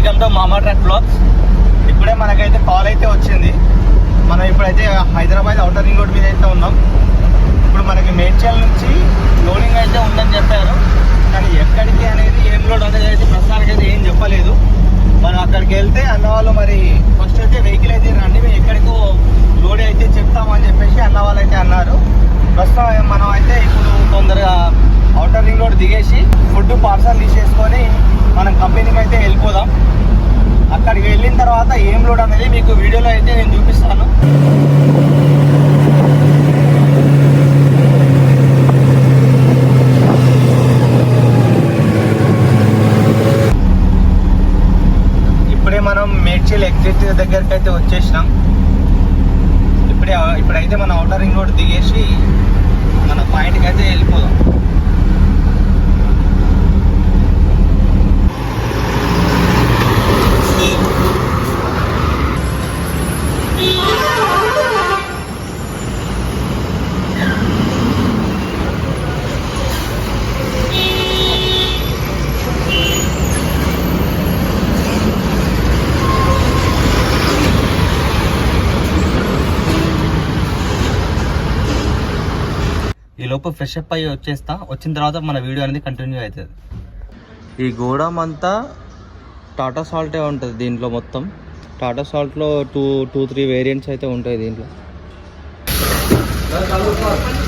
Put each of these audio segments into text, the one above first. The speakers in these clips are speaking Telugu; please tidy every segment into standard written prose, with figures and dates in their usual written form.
వెల్కమ్ టు మామా ట్రక్ బ్లాగ్స్. ఇప్పుడే మనకైతే కాల్ అయితే వచ్చింది. మనం ఇప్పుడైతే హైదరాబాద్ ఔటర్ రింగ్ రోడ్ మీద అయితే ఉన్నాం. ఇప్పుడు మనకి మేడ్చల్ నుంచి లోడింగ్ అయితే ఉందని చెప్పారు, కానీ ఎక్కడికి అనేది ఏం లోడ్ అనేది అయితే ప్రస్తుతానికి అయితే ఏం చెప్పలేదు. మనం అక్కడికి వెళ్తే అన్న వాళ్ళు మరి ఫస్ట్ అయితే వెహికల్ అయితే రండి, మేము ఎక్కడికో లోడ్ అయితే చెప్తామని చెప్పేసి అన్న వాళ్ళు అయితే అన్నారు. ప్రస్తుతం మనం అయితే ఇప్పుడు తొందరగా ఔటర్ రింగ్ రోడ్ దిగేసి ఫుడ్ పార్సల్ తీసేసుకొని మనం కంపెనీకి అయితే వెళ్ళిపోదాం. అక్కడికి వెళ్ళిన తర్వాత ఏం లోడ్ అనేది మీకు వీడియోలో అయితే నేను చూపిస్తాను. ఇప్పుడే మనం మేడ్చల్ ఎగ్జిట్ దగ్గరికి అయితే వచ్చేసినాం. ఇప్పుడైతే మనం ఔటర్ రింగ్ రోడ్ దిగేసి మన పాయింట్కి అయితే వెళ్ళిపోదాం. ఈ లోపు ఫ్రెష్ అప్ అయ్యి వచ్చిన తర్వాత మన వీడియో అనేది కంటిన్యూ అవుతుంది. ఈ గోడౌన్ అంతా టాటా సాల్టే ఉంటుంది. దీంట్లో మొత్తం టాటా సాల్ట్లో టూ త్రీ వేరియంట్స్ అయితే ఉంటాయి దీంట్లో.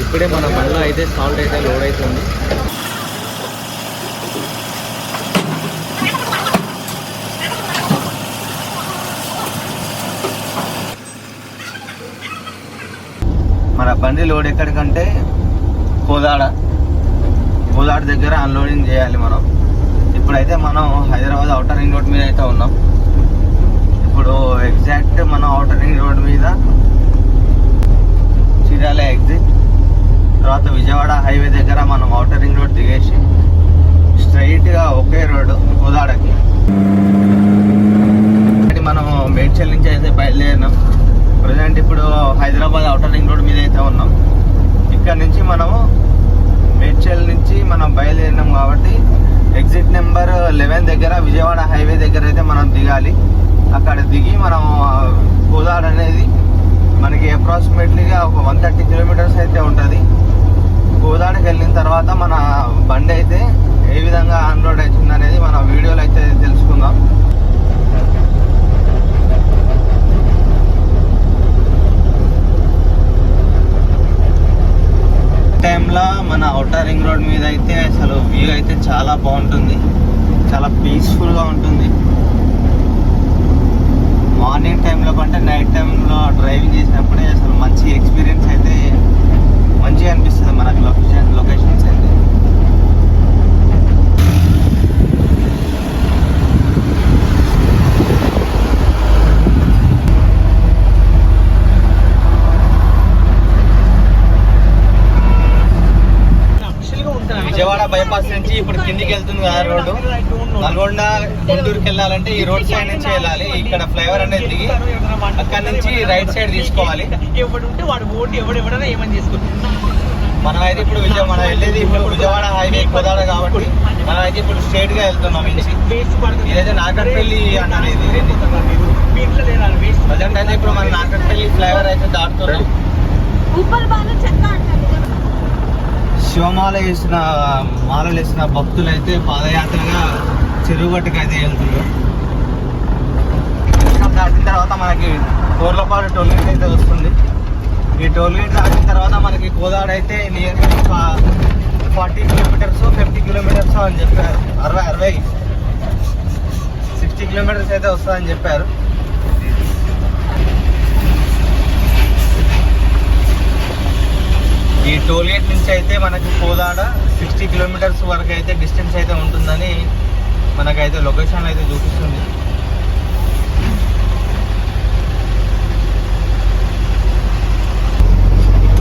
ఇప్పుడే మన బండ్లో అయితే సాల్ట్ అయితే లోడ్ అవుతుంది. మన బండి లోడ్ ఎక్కడికంటే కోదాడ దగ్గర అన్లోడింగ్ చేయాలి మనం. ఇప్పుడైతే మనం హైదరాబాద్ ఔటర్ రింగ్ రోడ్ మీద అయితే ఉన్నాం. ఇప్పుడు ఎగ్జాక్ట్ మనం ఔటర్ రింగ్ రోడ్ మీద చీరాల ఎగ్జిట్ తర్వాత విజయవాడ హైవే దగ్గర మనం ఔటర్ రింగ్ రోడ్ దిగేసి స్ట్రైట్గా ఒకే రోడ్డు కోదాడకి మనం మేడ్చల్ నుంచి అయితే బయలుదేరినాం. ప్రజెంట్ ఇప్పుడు హైదరాబాద్ ఔటర్ రింగ్ రోడ్ మీద అయితే ఉన్నాం. ఇక్కడ నుంచి మనము మేడ్చల్ నుంచి మనం బయలుదేరినాం కాబట్టి ఎగ్జిట్ నెంబర్ 11 దగ్గర విజయవాడ హైవే దగ్గర అయితే మనం దిగాలి. అక్కడ దిగి మనం కోదాడ అనేది మనకి అప్రాక్సిమేట్లీగా ఒక 130 కిలోమీటర్స్ అయితే ఉంటుంది. కోదాడకి వెళ్ళిన తర్వాత మన బండి అయితే ఏ విధంగా అన్లోడ్ అవుతుంది అనేది మన వీడియోలో అయితే తెలుసుకుందాం. టైంలో మన ఔటర్ రింగ్ రోడ్ మీద అయితే అసలు వ్యూ అయితే చాలా బాగుంటుంది, చాలా పీస్ఫుల్గా ఉంటుంది. మార్నింగ్ టైంలో కంటే నైట్ టైంలో డ్రైవింగ్ చేసినప్పుడే అసలు మంచి ఎక్స్పీరియన్స్ అయితే మంచిగా అనిపిస్తుంది మనకు లొకేషన్స్ అయితే. విజయవాడ బైపాస్ నుంచి ఇప్పుడు కిందికి వెళ్తుంది కదా రోడ్డు, నల్గొండ గుంటూరుకి వెళ్ళాలంటే ఈ రోడ్ సైడ్ నుంచి వెళ్ళాలి. ఇక్కడ ఫ్లైఓవర్ అనేది దిగి అక్కడ నుంచి రైట్ సైడ్ తీసుకోవాలి. మనం అయితే ఇప్పుడు మనం వెళ్ళేది ఇప్పుడు విజయవాడ హైవే కోదాడ కాబట్టి మనం అయితే ఇప్పుడు స్ట్రైట్ గా వెళ్తున్నాం. ఇదైతే నాగర్పల్లి అన్నది. ప్రజెంట్ అయితే ఇప్పుడు మన నాగర్పల్లి ఫ్లైఓవర్ అయితే దాటుతున్నాం. శివమాల మాలలు వేసిన భక్తులు అయితే పాదయాత్రగా చెరువుగట్టుకు అయితే వెళ్తున్నారు. దాటిన తర్వాత మనకి కోర్లపాడు టోల్ గేట్ అయితే వస్తుంది. ఈ టోల్ గేట్ దాటిన తర్వాత మనకి కోదాడ అయితే నియర్లీ 40 కిలోమీటర్స్ 50 కిలోమీటర్స్ అని చెప్పారు. 60 కిలోమీటర్స్ అయితే వస్తుందని చెప్పారు. ఈ టోల్ గేట్ నుంచి అయితే మనకి కోదాడ 60 కిలోమీటర్స్ వరకు అయితే డిస్టెన్స్ అయితే ఉంటుందని మనకైతే లొకేషన్ అయితే చూపిస్తుంది.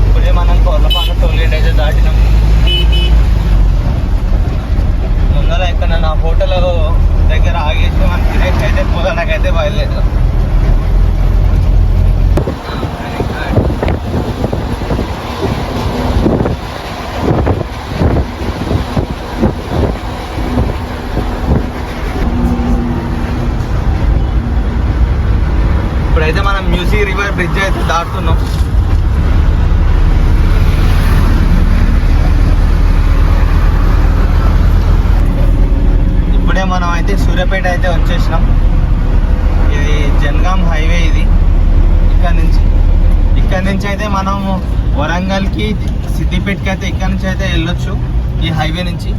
ఇప్పుడే మనం కోర్లపాక టోల్ గేట్ అయితే దాటినాం. ముందర ఇక్కడ నా హోటల్ దగ్గర ఆగేసి మనకి తిరిగి అయితే కోదాడకైతే బయలుదేరాం. ఇప్పుడైతే మనం మ్యూజిక్ రివర్ బ్రిడ్జ్ అయితే దాటుతున్నాం. ఇప్పుడే మనం అయితే సూర్యాపేట అయితే వచ్చేసినాం. ఇది జనగాం హైవే. ఇది ఇక్కడ నుంచి అయితే మనం వరంగల్కి సిద్దిపేటకి అయితే ఇక్కడ నుంచి అయితే వెళ్ళొచ్చు ఈ హైవే నుంచి.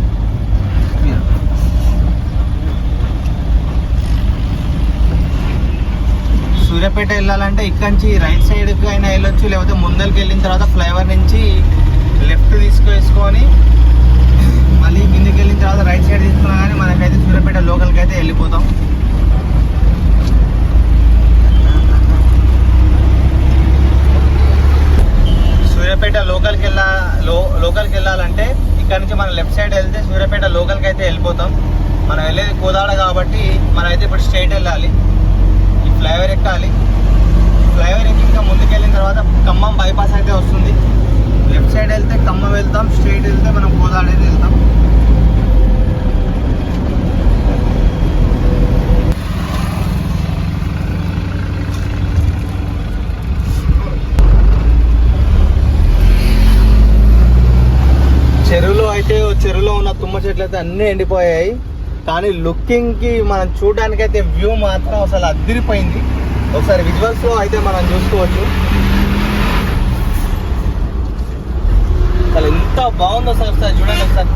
సూర్యాపేట వెళ్ళాలంటే ఇక్కడ నుంచి రైట్ సైడ్కి అయినా వెళ్ళొచ్చు, లేకపోతే ముందరికి వెళ్ళిన తర్వాత ఫ్లైఓవర్ నుంచి లెఫ్ట్ తీసుకొని మళ్ళీ కిందికి వెళ్ళిన తర్వాత రైట్ సైడ్ తీసుకున్నా కానీ మనకైతే సూర్యాపేట లోకల్కి అయితే వెళ్ళిపోతాం. సూర్యాపేట లోకల్కి వెళ్ళాలంటే ఇక్కడ నుంచి మనం లెఫ్ట్ సైడ్ వెళ్తే సూర్యాపేట లోకల్కి అయితే వెళ్ళిపోతాం. మనం వెళ్ళేది కోదాడ కాబట్టి మనం అయితే ఇప్పుడు స్ట్రైట్ వెళ్ళాలి. ఈ ఫ్లైఓవర్ ఎక్కాలి. ఫ్లైఓవర్ ఎక్కి ఇంకా ముందుకు వెళ్ళిన తర్వాత ఖమ్మం బైపాస్ అయితే వస్తుంది. లెఫ్ట్ సైడ్ వెళ్తే ఖమ్మం వెళ్తాం, స్ట్రైట్ వెళ్తే మనం కోదాడ అయితే వెళ్తాం. చెరువులో ఉన్న తుమ్మ చెట్లు అయితే అన్నీ ఎండిపోయాయి, కానీ లుకింగ్కి మనం చూడడానికి అయితే వ్యూ మాత్రం అసలు అదిరిపోయింది. ఒకసారి విజువల్స్లో అయితే మనం చూసుకోవచ్చు. అసలు ఎంత బాగుందో సార్, ఒకసారి చూడండి. ఒకసారి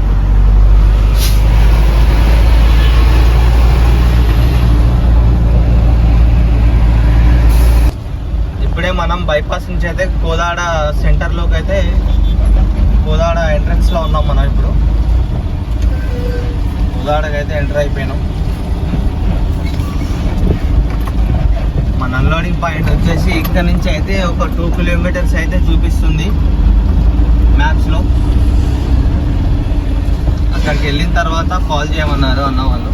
ఇప్పుడే మనం బైపాస్ నుంచి అయితే కోదాడ సెంటర్లోకి అయితే కోదాడ ఎంట్రన్స్లో ఉన్నాం. మనం ఇప్పుడు కోదాడకి అయితే ఎంటర్ అయిపోయినాం. మన అన్లోడింగ్ పాయింట్ వచ్చేసి ఇక్కడ నుంచి అయితే ఒక 2 కిలోమీటర్స్ అయితే చూపిస్తుంది మ్యాప్స్లో. అక్కడికి వెళ్ళిన తర్వాత కాల్ చేయమన్నారు అన్న వాళ్ళు.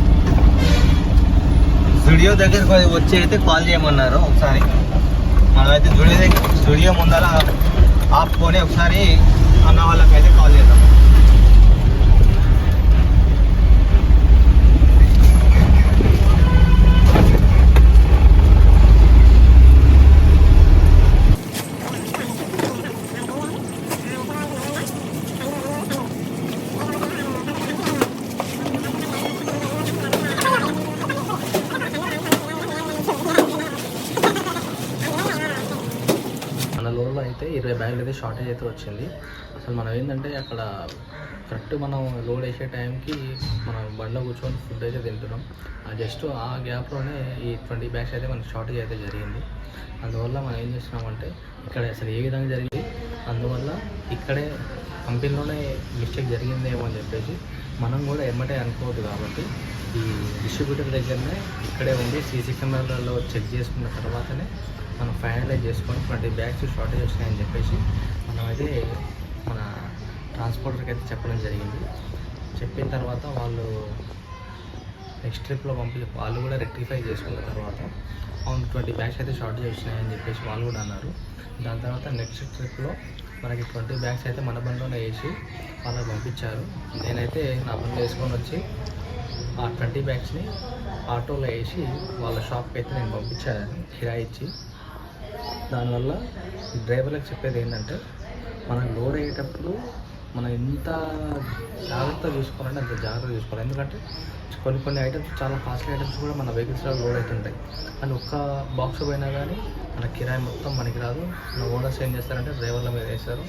స్టూడియో దగ్గరికి వచ్చి అయితే కాల్ చేయమన్నారు. ఒకసారి మనమైతే స్టూడియో ముందర ఆపుకొని ఒకసారి అన్న వాళ్ళకైతే కాల్ చేద్దాం. లోన్లో అయితే 20 బ్యాగులు అయితే షార్టేజ్ అయితే వచ్చింది. అసలు మనం ఏంటంటే అక్కడ కరెక్ట్ మనం లోడ్ వేసే టైంకి మనం బండిలో కూర్చొని ఫుడ్ అయితే తింటున్నాం. జస్ట్ ఆ గ్యాప్లోనే ఈ 20 బ్యాగ్స్ అయితే మనకి షార్టేజ్ అయితే జరిగింది. అందువల్ల మనం ఏం చేస్తున్నామంటే ఇక్కడ అసలు ఏ విధంగా జరిగింది, అందువల్ల ఇక్కడే కంపెనీలోనే మిస్టేక్ జరిగిందేమో అని చెప్పేసి మనం కూడా ఎమ్మటే అనుకోవద్దు. కాబట్టి ఈ డిస్ట్రిబ్యూటర్ దగ్గరనే ఇక్కడే ఉండి సీసీ కెమెరాలలో చెక్ చేసుకున్న తర్వాతనే మనం ఫైనలైజ్ చేసుకొని 20 బ్యాగ్స్ షార్టేజ్ వచ్చినాయని చెప్పేసి మనమైతే మన ట్రాన్స్పోర్టర్కి అయితే చెప్పడం జరిగింది. చెప్పిన తర్వాత వాళ్ళు నెక్స్ట్ ట్రిప్లో వాళ్ళు కూడా రెక్టిఫై చేసుకున్న తర్వాత అవును 20 బ్యాగ్స్ అయితే షార్టేజ్ వచ్చినాయని చెప్పేసి వాళ్ళు కూడా అన్నారు. దాని తర్వాత నెక్స్ట్ ట్రిప్లో మనకి 20 బ్యాగ్స్ అయితే మన బండిలోనే వేసి వాళ్ళకి పంపించారు. నేనైతే నా బండిలో వేసుకొని వచ్చి ఆ 20 బ్యాగ్స్ని ఆటోలో వేసి వాళ్ళ షాప్కి అయితే నేను పంపించాను కిరాయి ఇచ్చి. దానివల్ల డ్రైవర్లకు చెప్పేది ఏంటంటే మనం లోడ్ అయ్యేటప్పుడు మనం ఎంత జాగ్రత్తగా చూసుకోవాలంటే అంత జాగ్రత్తగా చూసుకోవాలి. ఎందుకంటే కొన్ని ఐటమ్స్ చాలా కాస్ట్లీ ఐటమ్స్ కూడా మన వెహికల్స్లో లోడ్ అవుతుంటాయి. అండ్ ఒక్క బాక్స్ పోయినా కానీ మన కిరాయి మొత్తం మనకి రాదు. మన ఓనర్స్ ఏం చేస్తారంటే డ్రైవర్ల మీద వేస్తారు.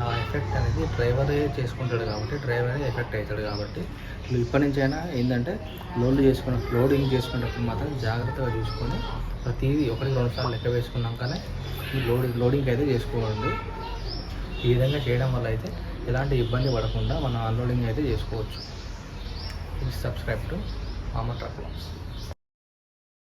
ఆ ఎఫెక్ట్ అనేది డ్రైవరే చేసుకుంటాడు కాబట్టి డ్రైవరే ఎఫెక్ట్ అవుతాడు. కాబట్టి నువ్వు ఇప్పటి నుంచైనా ఏంటంటే లోడింగ్ చేసుకునేటప్పుడు మాత్రం జాగ్రత్తగా చూసుకొని ప్రతిదీ 1-2 సార్లు లెక్క వేసుకున్నాకనే ఈ లోడింగ్ అయితే చేసుకోవాలి. ఈ విధంగా చేయడం వల్ల అయితే ఎలాంటి ఇబ్బంది పడకుండా మనం అన్లోడింగ్ అయితే చేసుకోవచ్చు. ప్లీజ్ సబ్స్క్రైబ్ టు మామ ట్రక్ వ్లాగ్స్.